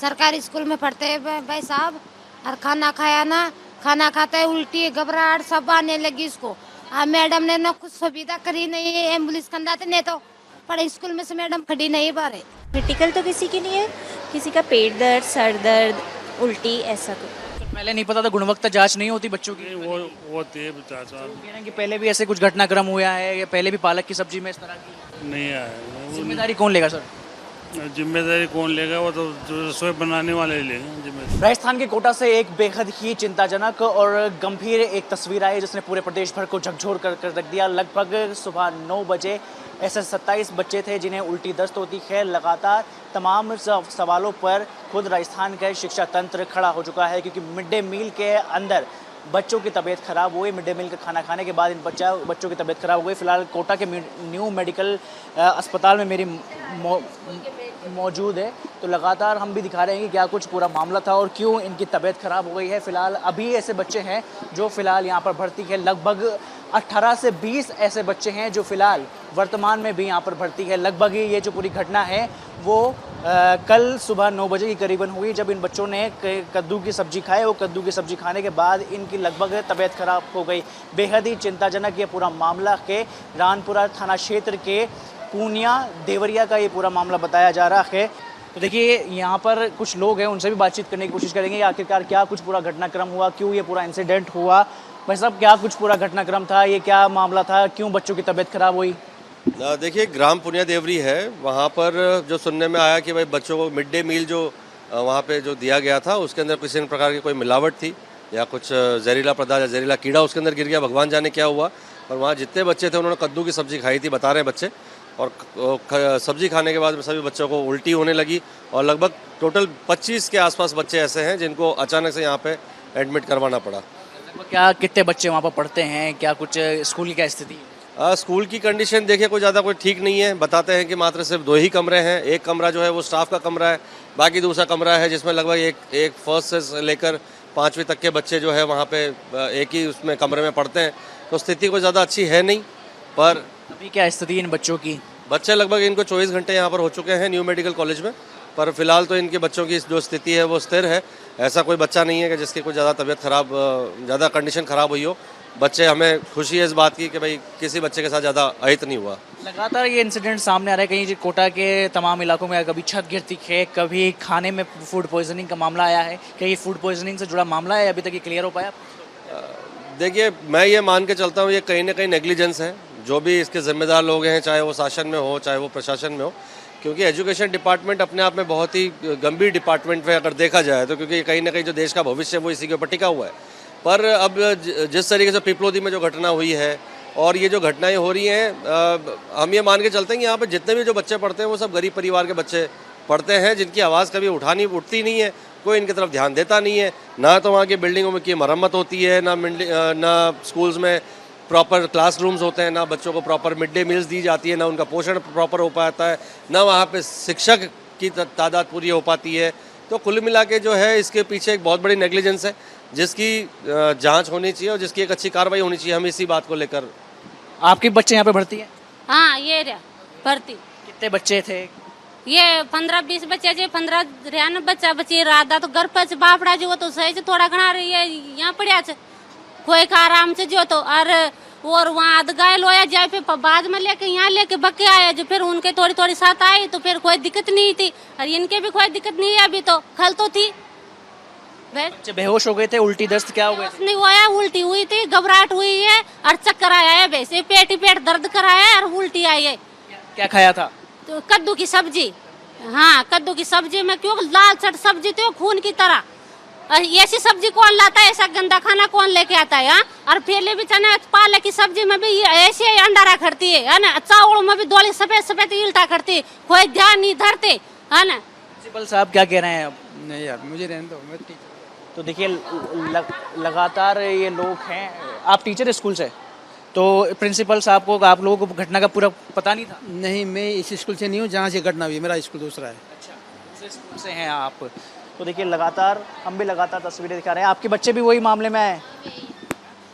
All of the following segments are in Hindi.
सरकारी स्कूल में पढ़ते हैं भाई साहब। और खाना खाया ना, खाना खाता है उल्टी घबराहट सब आने लगी इसको। मैडम ने ना कुछ सुविधा करी नहीं, एम्बुलेंस कंदाते नहीं तो पढ़े स्कूल में से मैडम खड़ी नहीं पा रहे। क्रिटिकल तो किसी की नहीं है, किसी का पेट दर्द, सर दर्द, उल्टी, ऐसा कुछ। तो पहले नहीं पता था, गुणवत्ता जांच नहीं होती बच्चों की? वो होती है चाचा। कह रहे हैं कि पहले भी ऐसे कुछ घटनाक्रम हुआ है, या पहले भी पालक की सब्जी में इस तरह की? नहीं आया। जिम्मेदारी कौन लेगा सर? जिम्मेदारी कौन लेगा? वो तो जो रसोई बनाने वाले ही लेंगे जिम्मेदारी। राजस्थान के कोटा से एक बेहद ही चिंताजनक और गंभीर एक तस्वीर आई जिसने पूरे प्रदेश भर को झकझोर कर रख दिया। लगभग सुबह 9 बजे ऐसे 27 बच्चे थे जिन्हें उल्टी दस्त होती है। लगातार तमाम सवालों पर खुद राजस्थान का शिक्षा तंत्र खड़ा हो चुका है, क्योंकि मिड डे मील के अंदर बच्चों की तबीयत खराब हुई। मिड डे मील का खाना खाने के बाद इन बच्चों की तबीयत खराब हो गई। फिलहाल कोटा के न्यू मेडिकल अस्पताल में मेरी मौजूद है, तो लगातार हम भी दिखा रहे हैं कि क्या कुछ पूरा मामला था और क्यों इनकी तबीयत खराब हो गई है। फिलहाल अभी ऐसे बच्चे हैं जो फिलहाल यहाँ पर भर्ती है। लगभग 18 से 20 ऐसे बच्चे हैं जो फिलहाल वर्तमान में भी यहाँ पर भर्ती है। लगभग ये जो पूरी घटना है वो कल सुबह 9 बजे के करीबन हुई, जब इन बच्चों ने कद्दू की सब्जी खाई। वो कद्दू की सब्जी खाने के बाद इनकी लगभग तबीयत खराब हो गई। बेहद ही चिंताजनक ये पूरा मामला के रानपुरा थाना क्षेत्र के पूनिया देवरिया का ये पूरा मामला बताया जा रहा है। तो देखिए यहाँ पर कुछ लोग हैं, उनसे भी बातचीत करने की कोशिश करेंगे आखिरकार क्या कुछ पूरा घटनाक्रम हुआ, क्यों ये पूरा इंसिडेंट हुआ। भाई साहब, क्या कुछ पूरा घटनाक्रम था, ये क्या मामला था, क्यों बच्चों की तबीयत खराब हुई? देखिए, ग्राम पुनिया देवरी है, वहाँ पर जो सुनने में आया कि भाई बच्चों को मिड डे मील जो वहाँ पे जो दिया गया था उसके अंदर किसी प्रकार की कोई मिलावट थी या कुछ जहरीला पदार्थ या जहरीला कीड़ा उसके अंदर गिर गया, भगवान जाने क्या हुआ। और वहाँ जितने बच्चे थे उन्होंने कद्दू की सब्जी खाई थी, बता रहे बच्चे, और सब्जी खाने के बाद सभी बच्चों को उल्टी होने लगी। और लगभग टोटल 25 के आसपास बच्चे ऐसे हैं जिनको अचानक से यहाँ पे एडमिट करवाना पड़ा। क्या कितने बच्चे वहाँ पर पढ़ते हैं, क्या कुछ स्कूल की क्या स्थिति है? स्कूल की कंडीशन देखिए कोई ज़्यादा कोई ठीक नहीं है। बताते हैं कि मात्र सिर्फ 2 ही कमरे हैं। एक कमरा जो है वो स्टाफ का कमरा है, बाकी दूसरा कमरा है जिसमें लगभग एक फर्स्ट से लेकर 5वीं तक के बच्चे जो है वहाँ पे एक ही उसमें कमरे में पढ़ते हैं। तो स्थिति कोई ज़्यादा अच्छी है नहीं। पर अभी क्या स्थिति इन बच्चों की? बच्चे लगभग इनको 24 घंटे यहाँ पर हो चुके हैं न्यू मेडिकल कॉलेज में, पर फिलहाल तो इनके बच्चों की जो स्थिति है वो स्थिर है। ऐसा कोई बच्चा नहीं है कि जिसकी कोई ज़्यादा तबीयत खराब, ज़्यादा कंडीशन खराब हुई हो। बच्चे, हमें खुशी है इस बात की कि भाई किसी बच्चे के साथ ज़्यादा अहित नहीं हुआ। लगातार ये इंसिडेंट सामने आ रहा है, कहीं कोटा के तमाम इलाकों में कभी छत गिरती है, कभी खाने में फूड पॉइजनिंग का मामला आया है। क्या ये फूड पॉइजनिंग से जुड़ा मामला है? अभी तक ये क्लियर हो पाया? देखिए, मैं ये मान के चलता हूँ ये कहीं ना कहीं नेग्लिजेंस है। जो भी इसके जिम्मेदार लोग हैं, चाहे वो शासन में हो चाहे वो प्रशासन में हो, क्योंकि एजुकेशन डिपार्टमेंट अपने आप में बहुत ही गंभीर डिपार्टमेंट है अगर देखा जाए तो, क्योंकि कहीं ना कहीं जो देश का भविष्य है वो इसी के ऊपर टिका हुआ है। पर अब जिस तरीके से पिपलोदी में जो घटना हुई है और ये जो घटनाएं हो रही हैं, हम ये मान के चलते हैं कि यहाँ पर जितने भी जो बच्चे पढ़ते हैं वो सब गरीब परिवार के बच्चे पढ़ते हैं, जिनकी आवाज़ कभी उठती नहीं है, कोई इनकी तरफ ध्यान देता नहीं है। ना तो वहाँ की बिल्डिंगों में की मरम्मत होती है, ना स्कूल्स में प्रॉपर क्लासरूम्स होते हैं, ना बच्चों को प्रॉपर मिड डे मील्स दी जाती है, ना उनका पोषण प्रॉपर हो पाता है, ना वहाँ पे शिक्षक की तादाद पूरी हो पाती है। तो कुल मिला के जो है इसके पीछे एक बहुत बड़ी नेग्लिजेंस है जिसकी जांच होनी चाहिए और जिसकी एक अच्छी कार्रवाई होनी चाहिए। हम इसी बात को लेकर। आपके बच्चे यहाँ पे भर्ती है? हाँ, ये रहा भर्ती। कितने बच्चे थे? ये 15-20 बच्चे जो 15 रहन बच्चा बची राधा तो घर पर बापड़ा जो तो सही से थोड़ा घना रही है यहाँ पड़ा कोई का आराम से जो तो और वहाँ आध घायल होया जाए, फिर बाद में लेके यहाँ लेके बके आया जो, फिर उनके थोड़ी साथ आई तो फिर कोई दिक्कत नहीं थी, और इनके भी कोई दिक्कत नहीं है अभी, तो कल तो थी। बच्चे बेहोश हो गए थे? उल्टी दस्त क्या हो गए? नहीं हुआ, उल्टी हुई थी, घबराहट हुई है और चक्कर आया है, वैसे पेट दर्द कराया है और उल्टी आई है। क्या खाया था? तो कद्दू की सब्जी। हाँ, कद्दू की सब्जी में क्यों लाल सट सब्जी तो खून की तरह, ऐसी सब्जी कौन लाता है, ऐसा गंदा खाना कौन लेके आता है? हाँ, और पहले भी चना पालक की सब्जी में भी ऐसे अंडारा करती है ना, चावलों में भी दोली सफेद इल्टा करती है, कोई ध्यान नहीं धरते है ना। प्रिंसिपल साहब क्या कह रहे हैं? नहीं यार, मुझे रहने दो, मैं टीचर। तो देखिए लगातार ये लोग हैं। आप टीचर स्कूल से, तो प्रिंसिपल साहब को, आप लोगों को घटना का पूरा पता नहीं था? नहीं, मैं इस स्कूल से नहीं हूँ जहाँ से घटना हुई, मेरा स्कूल दूसरा है। अच्छा, दूसरे स्कूल से हैं आप। तो देखिए लगातार हम भी लगातार तस्वीरें दिखा रहे हैं। आपके बच्चे भी वही मामले में आए?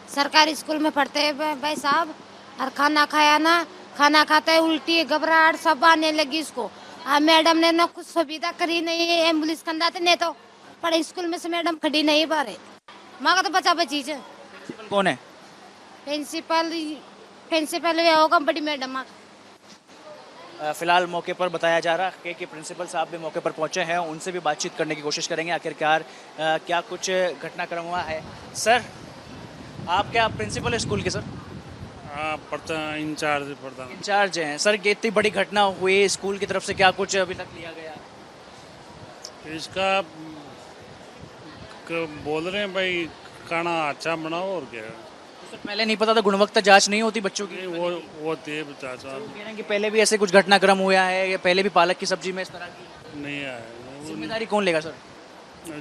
सरकारी स्कूल में पढ़ते हैं भाई साहब। और खाना खाया ना, खाना खाता है उल्टी घबराहट सब आने लगी इसको। मैडम ने ना कुछ सुविधा करी नहीं है, एम्बुलेंस कंदा थे नहीं तो पर स्कूल में से मैडम खड़ी नहीं बारे माँ का तो बचा बची है। प्रिंसिपल कौन है? प्रिंसिपल प्रिंसिपल ये होगा बड़ी मैडम। फिलहाल मौके पर बताया जा रहा है कि प्रिंसिपल साहब भी मौके पर पहुंचे हैं, उनसे भी बातचीत करने की कोशिश करेंगे आखिरकार क्या कुछ घटनाक्रम हुआ है। सर, आप क्या प्रिंसिपल है स्कूल के? सर, हाँ, पढ़ता इंचार्ज पढ़ता इंचार्ज हैं। सर, ये इतनी बड़ी घटना हुई स्कूल की तरफ से, क्या कुछ अभी तक लिया गया? इसका बोल रहे हैं भाई खाना अच्छा बनाओ और क्या। सर, पहले नहीं पता था गुणवत्ता जांच नहीं होती बच्चों की? वो थे चाचा कह रहे हैं कि पहले भी ऐसे कुछ घटनाक्रम हुआ है, या पहले भी पालक की सब्जी में इस तरह की? नहीं आया। जिम्मेदारी कौन लेगा? सर,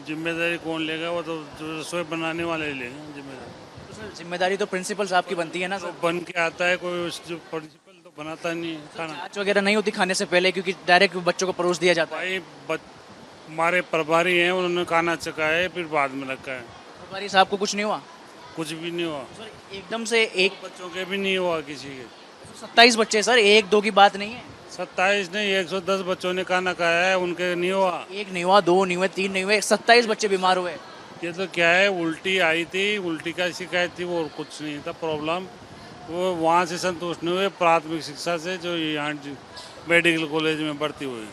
जिम्मेदारी कौन लेगा? वो तो जो रसोई बनाने वाले लेंगे जिम्मेदारी। तो सर जिम्मेदारी तो प्रिंसिपल साहब की बनती है ना? तो सर, बन के आता है कोई, जो प्रिंसिपल तो बनाता नहीं है खाना। जांच वगैरह नहीं होती खाने से पहले, क्योंकि डायरेक्ट बच्चों को परोस दिया जाता है। भाई हमारे प्रभारी हैं, उन्होंने खाना चखाया है फिर बाद में रखा है। प्रभारी साहब को कुछ नहीं हुआ? कुछ भी नहीं हुआ। सर, एकदम से एक बच्चों के भी नहीं हुआ किसी के। 27 बच्चे सर, एक दो की बात नहीं है। 27 नहीं, 110 बच्चों ने खाना खाया है, उनके नहीं हुआ। एक नहीं हुआ, दो नहीं हुए, तीन नहीं हुए, 27 बच्चे बीमार हुए। ये तो क्या है, उल्टी आई थी, उल्टी का शिकायत थी, वो और कुछ नहीं था प्रॉब्लम। वो वहाँ से संतुष्ट नहीं हुए प्राथमिक शिक्षा से, जो यहाँ मेडिकल कॉलेज में भर्ती हुई।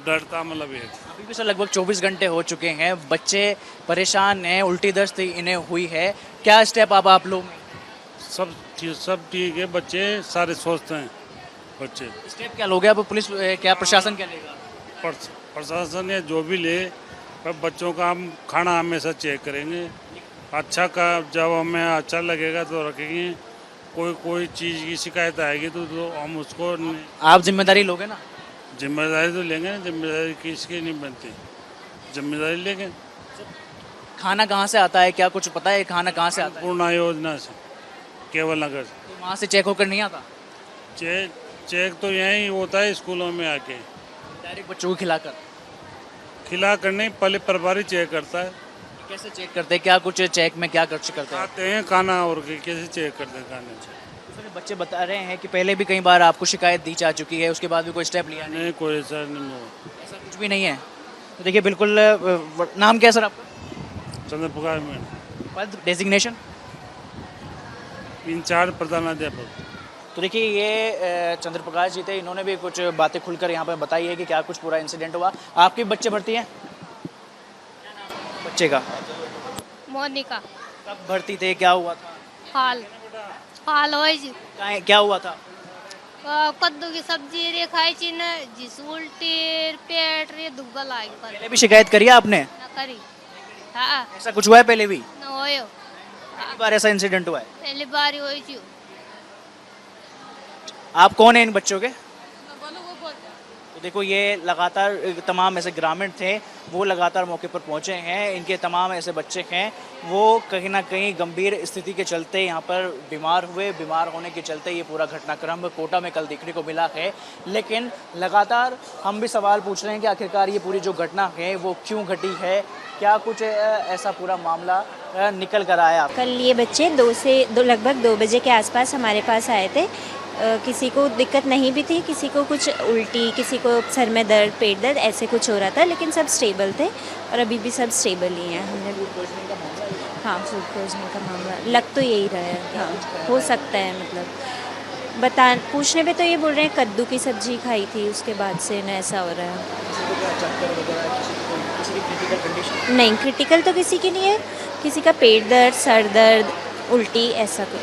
डरता मतलब एक अभी भी सर लगभग 24 घंटे हो चुके हैं, बच्चे परेशान हैं, उल्टी दस्त इन्हें हुई है। क्या स्टेप आप लोग में? सब ठीक है, बच्चे सारे स्वस्थ हैं। बच्चे स्टेप क्या लोगे? अब पुलिस क्या प्रशासन क्या लेगा? प्रशासन या जो भी ले, पर बच्चों का हम खाना हमेशा चेक करेंगे। अच्छा का जब हमें अच्छा लगेगा तो रखेंगे। कोई चीज़ की शिकायत आएगी तो हम उसको आप जिम्मेदारी लोगे ना? जिम्मेदारी तो लेंगे ना, जिम्मेदारी किसकी नहीं बनती, जिम्मेदारी लेंगे। खाना कहाँ से आता है, क्या कुछ पता है? खाना कहाँ से आता है? पूर्ण योजना से, केवल नगर से। तो वहाँ से चेक होकर नहीं आता? चेक तो यहीं होता है स्कूलों में आके, डायरेक्ट बच्चों को खिला कर नहीं, पहले प्रभारी चेक करता है। कैसे चेक करते हैं? क्या कुछ चेक में क्या खर्च करते हैं? खाते हैं खाना और कैसे चेक करते हैं खाने से। सर, बच्चे बता रहे हैं कि पहले भी कई बार आपको शिकायत दी जा चुकी है, उसके बाद भी कोई स्टेप लिया नहीं? नहीं, कोई ऐसा नहीं हुआ। ऐसा कुछ भी नहीं है। तो देखिए बिल्कुल, नाम क्या है सर आपका? चंद्रप्रकाश में पद डेजिग्नेशन? इंचार्ज प्रधानाध्यापक। तो देखिए ये चंद्रप्रकाश जी थे, इन्होंने भी कुछ बातें खुलकर यहाँ पर बताई है कि क्या कुछ पूरा इंसिडेंट हुआ। आपके बच्चे भर्ती हैं? बच्चे का मोनिका कब भर्ती थे, क्या हुआ था? हाल हो जी, क्या हुआ था? कद्दू की सब्जी रे खाई छी न, जिस उल्टी पेट रे दुब्बा लाग पर पहले भी शिकायत करी है आपने? न करी। हाँ, ऐसा कुछ हुआ है पहले भी? न होयो, पहली बार ऐसा इंसिडेंट हुआ है? पहली बार होई छी। आप कौन है इन बच्चों के? तो देखो ये लगातार तमाम ऐसे ग्रामीण थे, वो लगातार मौके पर पहुंचे हैं। इनके तमाम ऐसे बच्चे हैं, वो कहीं ना कहीं गंभीर स्थिति के चलते यहाँ पर बीमार हुए। बीमार होने के चलते ये पूरा घटनाक्रम कोटा में कल देखने को मिला है। लेकिन लगातार हम भी सवाल पूछ रहे हैं कि आखिरकार ये पूरी जो घटना है वो क्यों घटी है, क्या कुछ ऐसा पूरा मामला निकल कर आया। कल ये बच्चे लगभग 2 बजे के आसपास हमारे पास आए थे। किसी को दिक्कत नहीं भी थी, किसी को कुछ उल्टी, किसी को सर में दर्द, पेट दर्द ऐसे कुछ हो रहा था, लेकिन सब स्टेबल थे और अभी भी सब स्टेबल ही हैं। हमने हाँ, फूड पॉइजनिंग का मामला लग तो यही रहा है। हाँ, हो सकता है, मतलब पूछने पे तो ये बोल रहे हैं कद्दू की सब्जी खाई थी, उसके बाद से ना ऐसा हो रहा है। नहीं, क्रिटिकल तो किसी की नहीं है, किसी का पेट दर्द, सर दर्द, उल्टी ऐसा कुछ।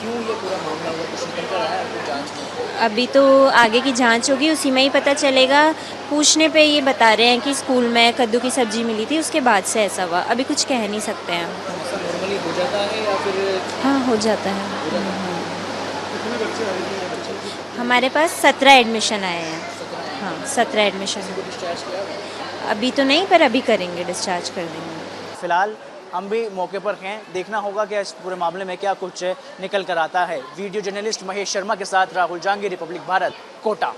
क्यों ये पूरा मामला हुआ, कुछ निकल कर आया आपको जांच में? अभी तो आगे की जांच होगी, उसी में ही पता चलेगा। पूछने पे ये बता रहे हैं कि स्कूल में कद्दू की सब्जी मिली थी, उसके बाद से ऐसा हुआ। अभी कुछ कह नहीं सकते हैं। ऐसा नॉर्मली हो जाता है या फिर? हाँ, हो जाता है। हमारे पास 17 एडमिशन आए हैं। हाँ, 17 एडमिशन। डिस्चार्ज किया? अभी तो नहीं, पर अभी करेंगे, डिस्चार्ज कर देंगे। फिलहाल हम भी मौके पर हैं, देखना होगा कि इस पूरे मामले में क्या कुछ निकल कर आता है। वीडियो जर्नलिस्ट महेश शर्मा के साथ राहुल जांगी, रिपब्लिक भारत, कोटा।